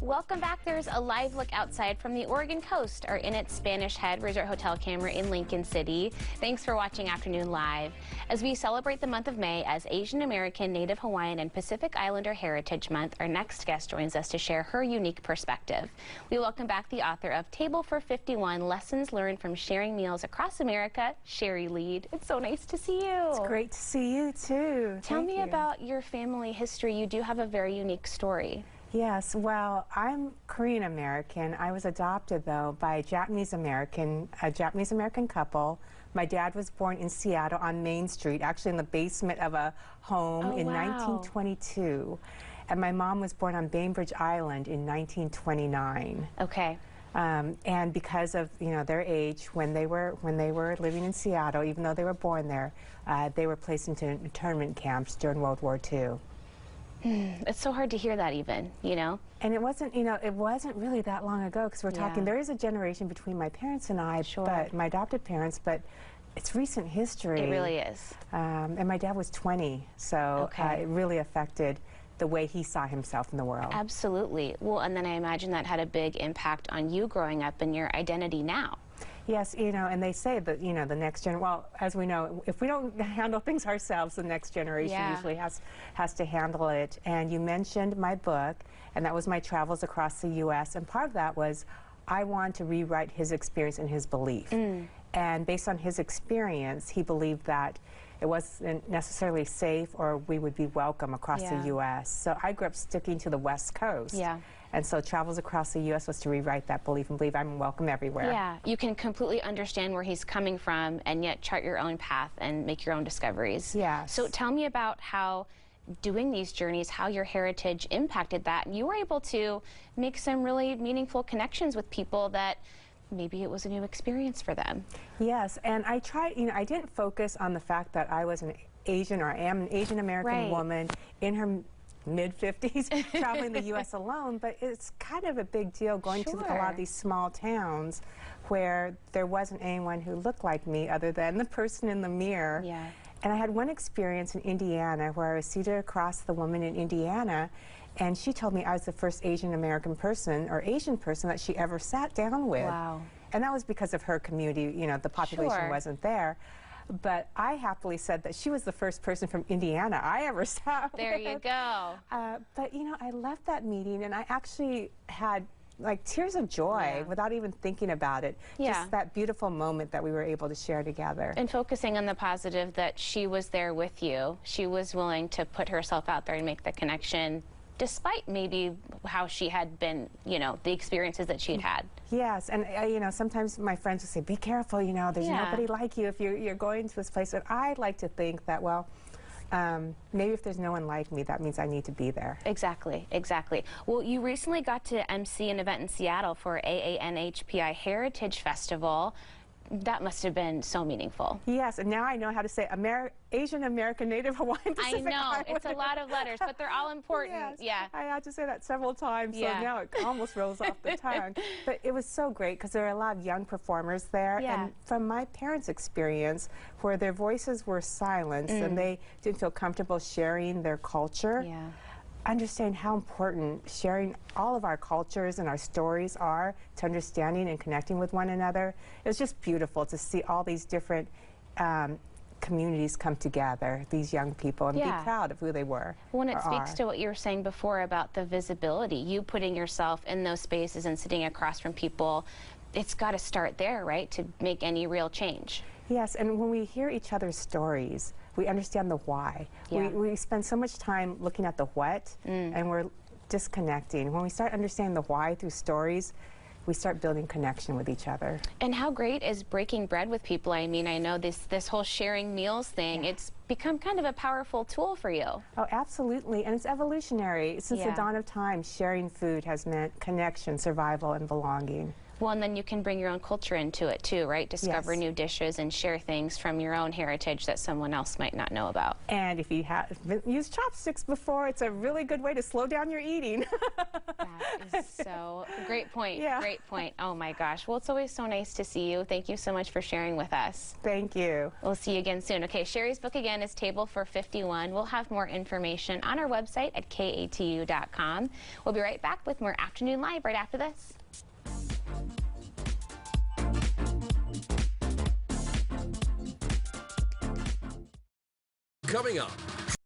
Welcome back. There's a live look outside from the Oregon coast, our Inn at Spanish Head Resort Hotel camera in Lincoln City. Thanks for watching Afternoon Live. As we celebrate the month of May as Asian American, Native Hawaiian, and Pacific Islander Heritage Month, our next guest joins us to share her unique perspective. We welcome back the author of Table for 51, Lessons Learned from Sharing Meals Across America, Sherry Lead. It's so nice to see you. It's great to see you, too. Tell me about your family history. You do have a very unique story. Yes, well, I'm Korean American. I was adopted, though, by a Japanese American couple. My dad was born in Seattle on Main Street, actually in the basement of a home in 1922. And my mom was born on Bainbridge Island in 1929. Okay. And because of their age, when they were living in Seattle, even though they were born there, they were placed into internment camps during World War II. It's so hard to hear that even, And it wasn't, it wasn't really that long ago, because we're talking, there is a generation between my parents and I, but my adopted parents, but it's recent history. It really is. And my dad was 20, so it really affected the way he saw himself in the world. Absolutely. Well, and then I imagine that had a big impact on you growing up and your identity now. Yes, and they say that, the next generation, well, as we know, if we don't handle things ourselves, the next generation usually has to handle it. And you mentioned my book, and that was my travels across the U.S., and part of that was I want to rewrite his experience and his belief. And based on his experience, he believed that it wasn't necessarily safe or we would be welcome across the U.S. So I grew up sticking to the West Coast. And so travels across the U.S. was to rewrite that belief and believe I'm welcome everywhere. Yeah, you can completely understand where he's coming from and yet chart your own path and make your own discoveries. Yes. So tell me about how doing these journeys, how your heritage impacted that. And you were able to make some really meaningful connections with people that maybe it was a new experience for them. Yes, and I tried, I didn't focus on the fact that I was an Asian, or I am an Asian American woman in her mid-50s traveling the U.S. alone, but it's kind of a big deal going to a lot of these small towns where there wasn't anyone who looked like me other than the person in the mirror. And I had one experience in Indiana where I was seated across the woman in Indiana, and she told me I was the first Asian American person or Asian person that she ever sat down with. Wow. And that was because of her community, the population wasn't there. But I happily said that she was the first person from Indiana I ever sat with. There you go. But, I left that meeting and I actually had like tears of joy without even thinking about it. Just that beautiful moment that we were able to share together. And focusing on the positive that she was there with you. She was willing to put herself out there and make the connection despite maybe how she had been, the experiences that she had had. Yes, and sometimes my friends will say, be careful, there's nobody like you if you're going to this place. And I like to think that, well, maybe if there's no one like me, that means I need to be there. Exactly, exactly. Well, you recently got to MC an event in Seattle for AANHPI Heritage Festival. That must have been so meaningful. Yes, and now I know how to say Asian American, Native Hawaiian, Pacific I know, Islander. it's a lot of letters, but they're all important. I had to say that several times, so now it almost rolls off the tongue. But it was so great because there were a lot of young performers there, and from my parents' experience, where their voices were silenced and they didn't feel comfortable sharing their culture, understand how important sharing all of our cultures and our stories are to understanding and connecting with one another. It was just beautiful to see all these different communities come together, these young people, and be proud of who they were. Well, it speaks to what you were saying before about the visibility, you putting yourself in those spaces and sitting across from people. It's got to start there, right, to make any real change. Yes, and when we hear each other's stories, we understand the why. We spend so much time looking at the what, and we're disconnecting. When we start understanding the why through stories, we start building connection with each other. And how great is breaking bread with people? I mean, I know this whole sharing meals thing, it's become kind of a powerful tool for you. Oh, absolutely, and it's evolutionary. Since the dawn of time, sharing food has meant connection, survival, and belonging. Well, and then you can bring your own culture into it too, right? Discover Yes. new dishes and share things from your own heritage that someone else might not know about. And if you have used chopsticks before, it's a really good way to slow down your eating. That is so great point. Yeah. Great point. Oh my gosh. Well, it's always so nice to see you. Thank you so much for sharing with us. Thank you. We'll see you again soon. Okay, Sherry's book again is Table for 51. We'll have more information on our website at KATU.com. We'll be right back with more Afternoon Live right after this. Coming up,